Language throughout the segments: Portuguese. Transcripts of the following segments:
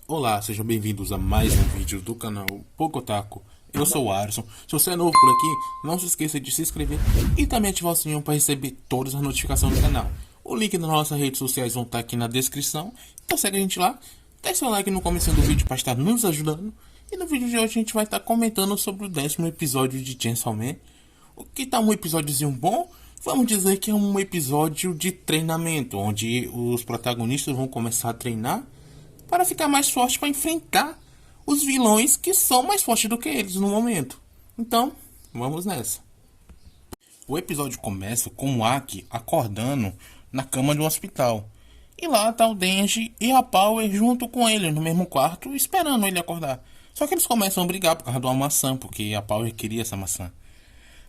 Olá, sejam bem-vindos a mais um vídeo do canal Pocotaco. Eu sou o Arson. Se você é novo por aqui, não se esqueça de se inscrever e também ativar o sininho para receber todas as notificações do canal. O link das nossas redes sociais vão estar aqui na descrição. Então segue a gente lá, deixa seu like no começo do vídeo para estar nos ajudando. E no vídeo de hoje a gente vai estar comentando sobre o 10º episódio de Chainsaw Man. O que tá um episódiozinho bom? Vamos dizer que é um episódio de treinamento, onde os protagonistas vão começar a treinar para ficar mais forte para enfrentar os vilões que são mais fortes do que eles no momento. Então, vamos nessa. O episódio começa com o Aki acordando na cama de um hospital. E lá tá o Denji e a Power junto com ele no mesmo quarto, esperando ele acordar. Só que eles começam a brigar por causa de uma maçã, porque a Power queria essa maçã.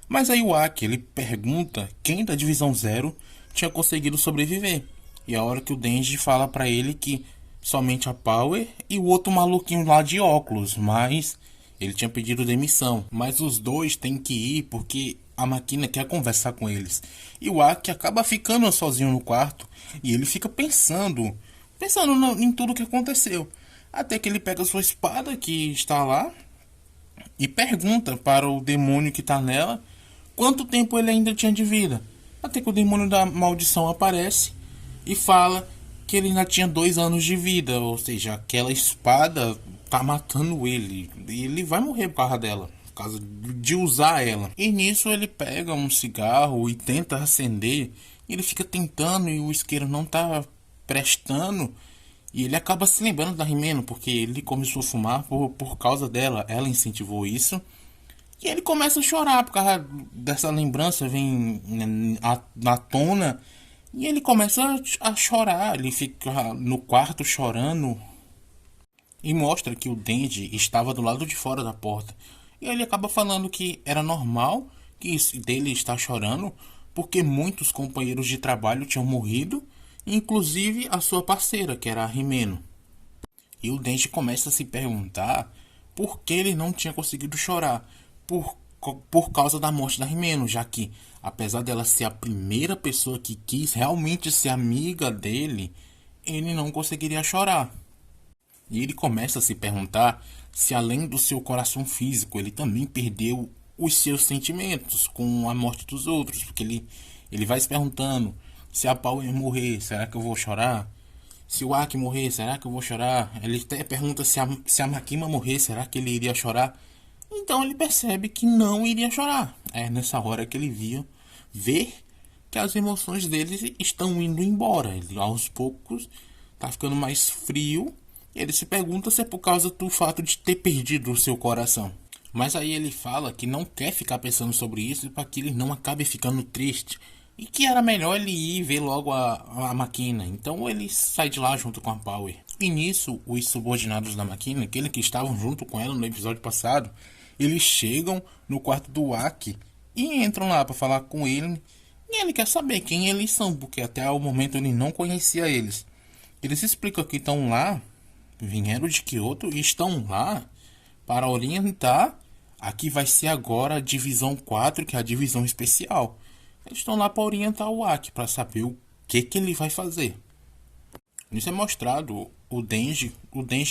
Mas aí o Aki, ele pergunta quem da Divisão Zero tinha conseguido sobreviver. E a hora que o Denji fala pra ele que somente a Power e o outro maluquinho lá de óculos, mas ele tinha pedido demissão. Mas os dois têm que ir porque a máquina quer conversar com eles. E o Aki acaba ficando sozinho no quarto e ele fica pensando em tudo que aconteceu. Até que ele pega sua espada que está lá e pergunta para o demônio que está nela quanto tempo ele ainda tinha de vida. Até que o demônio da maldição aparece e fala que ele ainda tinha 2 anos de vida. Ou seja, aquela espada tá matando ele. E ele vai morrer por causa dela, por causa de usar ela. E nisso ele pega um cigarro e tenta acender. E ele fica tentando e o isqueiro não tá prestando. E ele acaba se lembrando da Rimeno, porque ele começou a fumar por causa dela. Ela incentivou isso. E ele começa a chorar por causa dessa lembrança, vem na tona. E ele começa a chorar. Ele fica no quarto chorando. E mostra que o Denji estava do lado de fora da porta. E ele acaba falando que era normal que dele estar chorando, porque muitos companheiros de trabalho tinham morrido, inclusive a sua parceira, que era a Rimeno. E o Denji começa a se perguntar por que ele não tinha conseguido chorar. Por causa da morte da Rimeno, já que, apesar dela ser a primeira pessoa que quis realmente ser amiga dele, ele não conseguiria chorar. E ele começa a se perguntar se, além do seu coração físico, ele também perdeu os seus sentimentos com a morte dos outros. Porque ele vai se perguntando: se a Power morrer, será que eu vou chorar? Se o Aki morrer, será que eu vou chorar? Ele até pergunta se a Makima morrer, será que ele iria chorar? Então ele percebe que não iria chorar. É nessa hora que ele vê que as emoções dele estão indo embora. Ele aos poucos tá ficando mais frio. Ele se pergunta se é por causa do fato de ter perdido o seu coração. Mas aí ele fala que não quer ficar pensando sobre isso para que ele não acabe ficando triste. E que era melhor ele ir ver logo a máquina. Então ele sai de lá junto com a Power. E nisso, os subordinados da máquina, aquele que estavam junto com ela no episódio passado, eles chegam no quarto do Aki e entram lá para falar com ele. E ele quer saber quem eles são, porque até o momento ele não conhecia eles. Eles explicam que estão lá, vieram de Kyoto e estão lá para orientar a que vai ser agora a Divisão 4, que é a divisão especial. Eles estão lá para orientar o Aki, para saber o que ele vai fazer. Isso é mostrado o Denji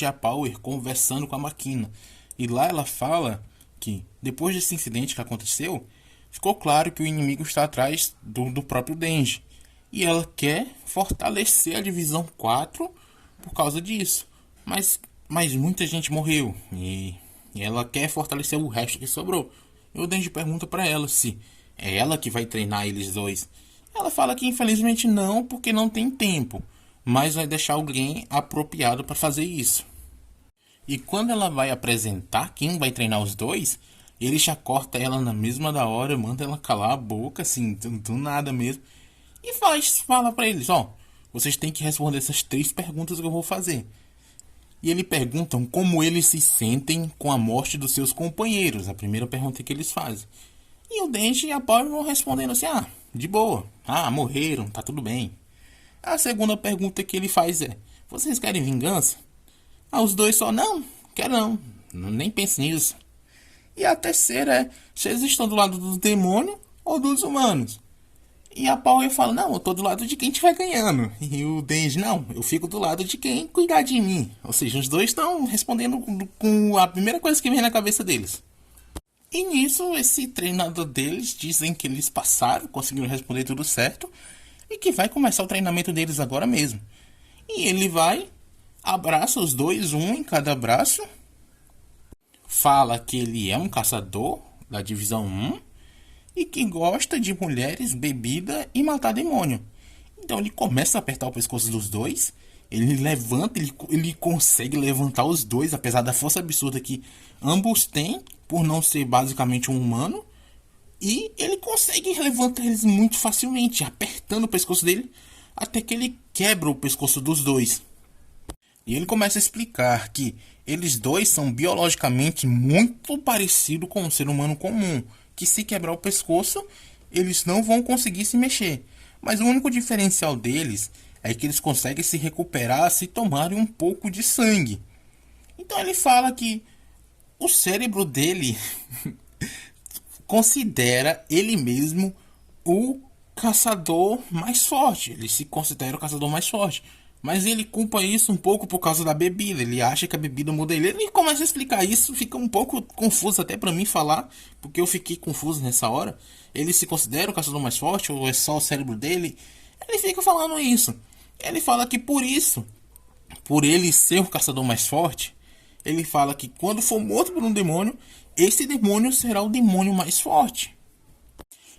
e a Power conversando com a máquina. E lá ela fala que, depois desse incidente que aconteceu, ficou claro que o inimigo está atrás do próprio Denji. E ela quer fortalecer a Divisão 4 por causa disso. Mas muita gente morreu. E ela quer fortalecer o resto que sobrou. E o Denji pergunta para ela se é ela que vai treinar eles dois. Ela fala que infelizmente não, porque não tem tempo. Mas vai deixar alguém apropriado para fazer isso. E quando ela vai apresentar quem vai treinar os dois, ele já corta ela na mesma da hora, manda ela calar a boca, assim, do nada mesmo. E fala pra eles, vocês têm que responder essas 3 perguntas que eu vou fazer. E eles perguntam como eles se sentem com a morte dos seus companheiros, a primeira pergunta que eles fazem. E o Denji e a Power vão respondendo assim, de boa, morreram, tá tudo bem. A segunda pergunta que ele faz é, vocês querem vingança? Os dois só, não, quero não, nem pense nisso. E a terceira é, se eles estão do lado dos demônios ou dos humanos. E a Power fala, não, eu tô do lado de quem estiver ganhando. E o Denji, não, eu fico do lado de quem cuidar de mim. Ou seja, os dois estão respondendo com a primeira coisa que vem na cabeça deles. E nisso, esse treinador deles dizem que eles passaram, conseguiram responder tudo certo. E que vai começar o treinamento deles agora mesmo. E ele vai, abraça os dois, um em cada braço. Fala que ele é um caçador da divisão 1 e que gosta de mulheres, bebida e matar demônio. Então ele começa a apertar o pescoço dos dois. Ele levanta, ele consegue levantar os dois, apesar da força absurda que ambos têm, por não ser basicamente um humano. E ele consegue levantar eles muito facilmente, apertando o pescoço dele, até que ele quebra o pescoço dos dois. E ele começa a explicar que eles dois são biologicamente muito parecidos com um ser humano comum, que se quebrar o pescoço, eles não vão conseguir se mexer. Mas o único diferencial deles é que eles conseguem se recuperar se tomarem um pouco de sangue. Então ele fala que o cérebro dele considera ele mesmo o caçador mais forte. Ele se considera o caçador mais forte. Mas ele culpa isso um pouco por causa da bebida. Ele acha que a bebida muda ele. Ele começa a explicar isso, fica um pouco confuso até pra mim falar, porque eu fiquei confuso nessa hora. Ele se considera o caçador mais forte ou é só o cérebro dele? Ele fica falando isso. Ele fala que por isso, por ele ser o caçador mais forte, ele fala que quando for morto por um demônio, esse demônio será o demônio mais forte.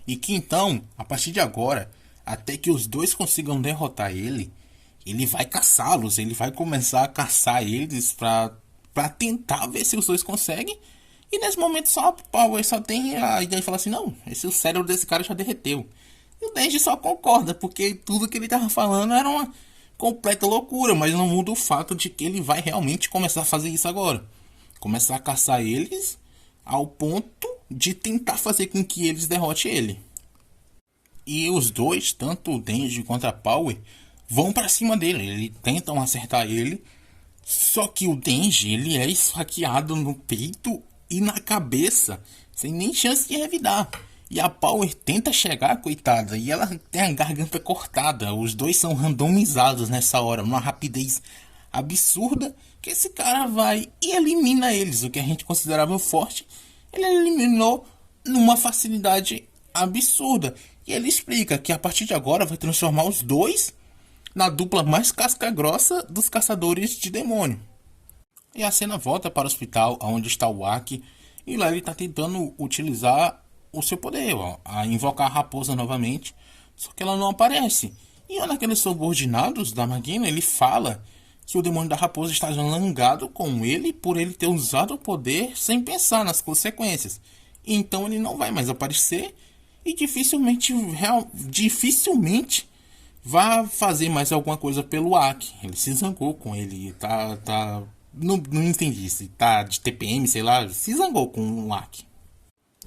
E que então, a partir de agora, até que os dois consigam derrotar ele, ele vai caçá-los, ele vai começar a caçar eles pra tentar ver se os dois conseguem. E nesse momento só o Power só tem a ideia de falar assim, não, o cérebro desse cara já derreteu. E o Denji só concorda, porque tudo que ele tava falando era uma completa loucura, mas não muda o fato de que ele vai realmente começar a fazer isso agora. Começar a caçar eles ao ponto de tentar fazer com que eles derrotem ele. E os dois, tanto o Denji quanto a Power, vão pra cima dele. Eles tentam acertar ele. Só que o Denji, ele é esfaqueado no peito e na cabeça, sem nem chance de revidar. E a Power tenta chegar, coitada, e ela tem a garganta cortada. Os dois são randomizados nessa hora, numa rapidez absurda, que esse cara vai e elimina eles. O que a gente considerava forte, ele eliminou numa facilidade absurda. E ele explica que a partir de agora vai transformar os dois na dupla mais casca grossa dos caçadores de demônio. E a cena volta para o hospital, onde está o Aki, e lá ele está tentando utilizar o seu poder, a invocar a raposa novamente, só que ela não aparece. E um daqueles subordinados da Magina, ele fala que o demônio da raposa está zangado com ele por ele ter usado o poder sem pensar nas consequências. Então ele não vai mais aparecer e dificilmente vai fazer mais alguma coisa pelo Aki. Ele se zangou com ele, não entendi se tá de TPM, sei lá, se zangou com o Aki.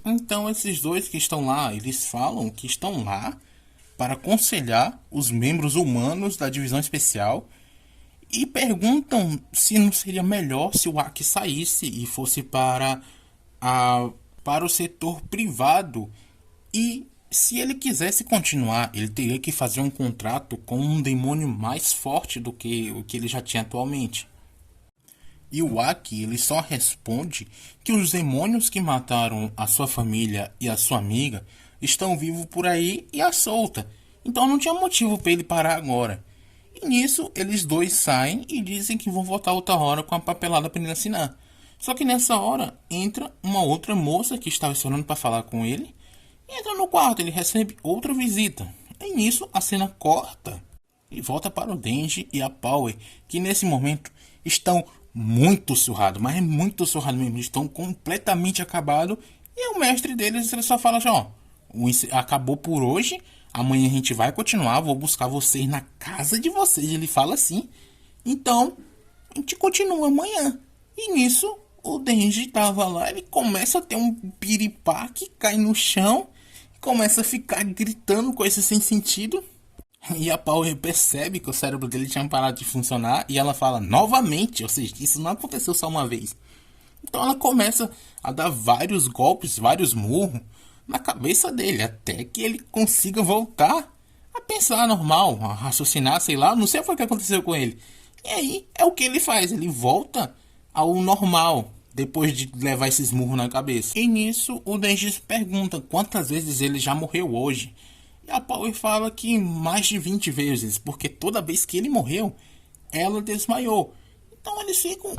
Então esses dois que estão lá, eles falam que estão lá para aconselhar os membros humanos da divisão especial e perguntam se não seria melhor se o Aki saísse e fosse para o setor privado. E se ele quisesse continuar, ele teria que fazer um contrato com um demônio mais forte do que o que ele já tinha atualmente. E o Aki, ele só responde que os demônios que mataram a sua família e a sua amiga estão vivos por aí e à solta. Então não tinha motivo para ele parar agora. E nisso, eles dois saem e dizem que vão voltar outra hora com a papelada para ele assinar. Só que nessa hora, entra uma outra moça que estava esperando para falar com ele. E entra no quarto, ele recebe outra visita. E nisso, a cena corta e volta para o Denji e a Power, que nesse momento estão muito surrados, mas é muito surrado mesmo. Eles estão completamente acabados. E o mestre deles, ele só fala assim, ó, acabou por hoje, amanhã a gente vai continuar, vou buscar vocês na casa de vocês. Ele fala assim, então a gente continua amanhã. E nisso, o Denji tava lá, ele começa a ter um piripaque, cai no chão, começa a ficar gritando coisas sem sentido. E a Power percebe que o cérebro dele tinha parado de funcionar e ela fala novamente, ou seja, isso não aconteceu só uma vez. Então ela começa a dar vários golpes, vários murros na cabeça dele, até que ele consiga voltar a pensar normal, a raciocinar, sei lá, não sei o que aconteceu com ele. E aí é o que ele faz, ele volta ao normal, depois de levar esses murros na cabeça. E nisso o Denji se pergunta quantas vezes ele já morreu hoje. E a Power fala que mais de 20 vezes, porque toda vez que ele morreu, ela desmaiou. Então eles ficam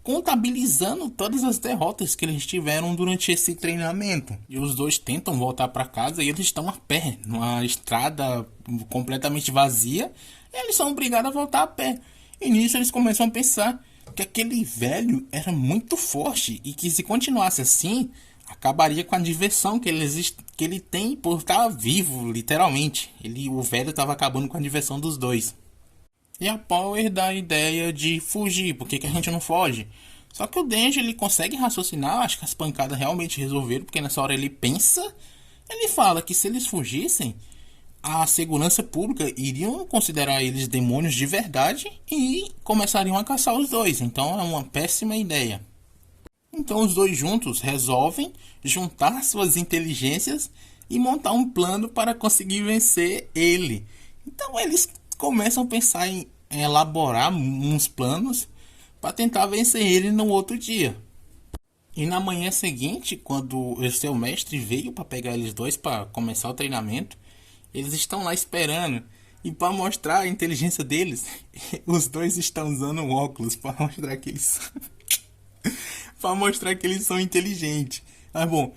contabilizando todas as derrotas que eles tiveram durante esse treinamento. E os dois tentam voltar para casa e eles estão a pé, numa estrada completamente vazia. E eles são obrigados a voltar a pé. E nisso eles começam a pensar que aquele velho era muito forte e que se continuasse assim, acabaria com a diversão que ele tem por estar vivo, literalmente. O velho estava acabando com a diversão dos dois. E a Power dá a ideia de fugir, por que a gente não foge? Só que o Denji ele consegue raciocinar, acho que as pancadas realmente resolveram, porque nessa hora ele pensa, ele fala que se eles fugissem, a segurança pública iriam considerar eles demônios de verdade e começariam a caçar os dois. Então é uma péssima ideia. Então os dois juntos resolvem juntar suas inteligências e montar um plano para conseguir vencer ele. Então eles começam a pensar em elaborar uns planos para tentar vencer ele no outro dia. E na manhã seguinte, quando o seu mestre veio para pegar eles dois para começar o treinamento, eles estão lá esperando. E para mostrar a inteligência deles, os dois estão usando um óculos para mostrar que eles para mostrar que eles são inteligentes. Mas bom,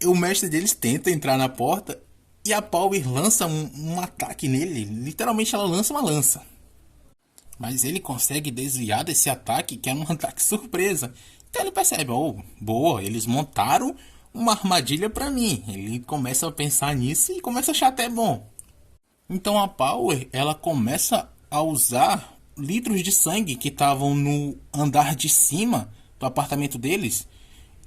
o mestre deles tenta entrar na porta e a Power lança um ataque nele. Literalmente ela lança uma lança. Mas ele consegue desviar desse ataque, que é um ataque surpresa. Então ele percebe, boa, eles montaram uma armadilha pra mim. Ele começa a pensar nisso e começa a achar até bom. Então a Power, ela começa a usar litros de sangue que estavam no andar de cima do apartamento deles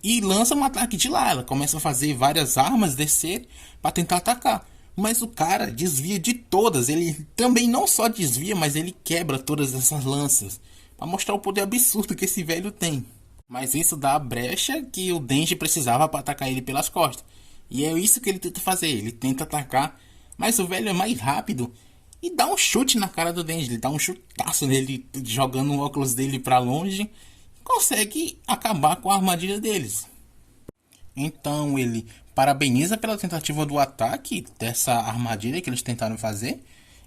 e lança um ataque de lá. Ela começa a fazer várias armas descer para tentar atacar. Mas o cara desvia de todas. Ele também não só desvia, mas ele quebra todas essas lanças para mostrar o poder absurdo que esse velho tem. Mas isso dá a brecha que o Denji precisava para atacar ele pelas costas. E é isso que ele tenta fazer. Ele tenta atacar, mas o velho é mais rápido e dá um chute na cara do Denji. Ele dá um chutaço nele, jogando o óculos dele para longe. Consegue acabar com a armadilha deles. Então ele parabeniza pela tentativa do ataque dessa armadilha que eles tentaram fazer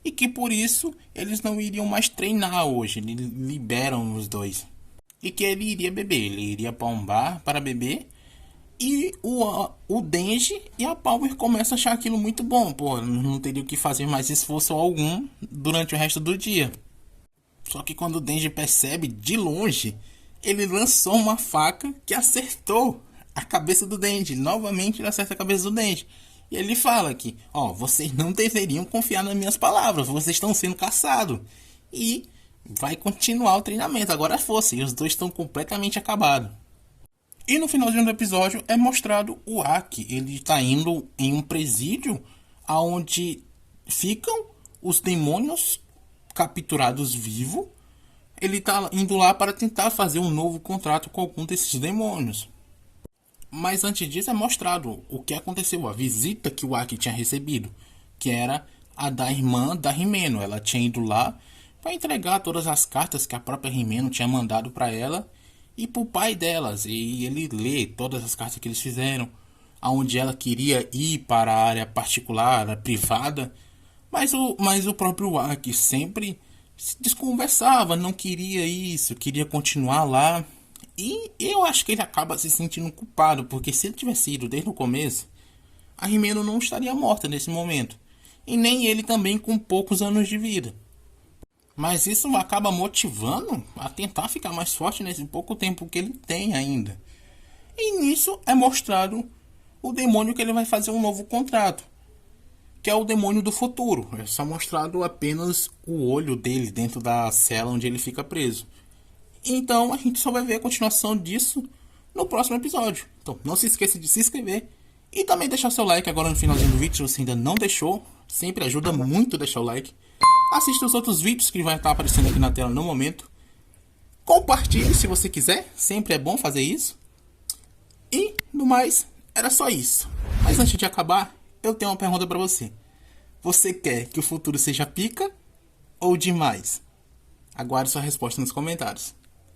e que por isso eles não iriam mais treinar hoje. Eles liberam os dois. E que ele iria beber. Ele iria para um bar para beber. E o Denji e a Power começam a achar aquilo muito bom. Pô, não teria o que fazer mais esforço algum durante o resto do dia. Só que quando o Denji percebe de longe, ele lançou uma faca que acertou a cabeça do Denji. Novamente ele acerta a cabeça do Denji. E ele fala que, vocês não deveriam confiar nas minhas palavras. Vocês estão sendo caçados. E vai continuar o treinamento. Agora força. E os dois estão completamente acabados. E no finalzinho do episódio é mostrado o Aki. Ele está indo em um presídio onde ficam os demônios capturados vivos. Ele está indo lá para tentar fazer um novo contrato com algum desses demônios. Mas antes disso é mostrado o que aconteceu, a visita que o Aki tinha recebido, que era a da irmã da Himeno. Ela tinha ido lá para entregar todas as cartas que a própria Himeno tinha mandado para ela e para o pai delas. E ele lê todas as cartas que eles fizeram, aonde ela queria ir para a área particular, a privada, mas o próprio Aki sempre se desconversava, não queria isso, queria continuar lá. E eu acho que ele acaba se sentindo culpado, porque se ele tivesse ido desde o começo, a Himeno não estaria morta nesse momento. E nem ele também com poucos anos de vida. Mas isso acaba motivando a tentar ficar mais forte nesse pouco tempo que ele tem ainda. E nisso é mostrado o demônio que ele vai fazer um novo contrato, que é o demônio do futuro. É só mostrado apenas o olho dele dentro da cela onde ele fica preso. Então a gente só vai ver a continuação disso no próximo episódio. Então não se esqueça de se inscrever e também deixar seu like agora no finalzinho do vídeo se você ainda não deixou. Sempre ajuda muito deixar o like. Assista os outros vídeos que vai estar aparecendo aqui na tela no momento. Compartilhe se você quiser, sempre é bom fazer isso. E no mais, era só isso. Mas Mas antes de acabar, eu tenho uma pergunta pra você. Você quer que o futuro seja pica ou demais? Aguarde sua resposta nos comentários.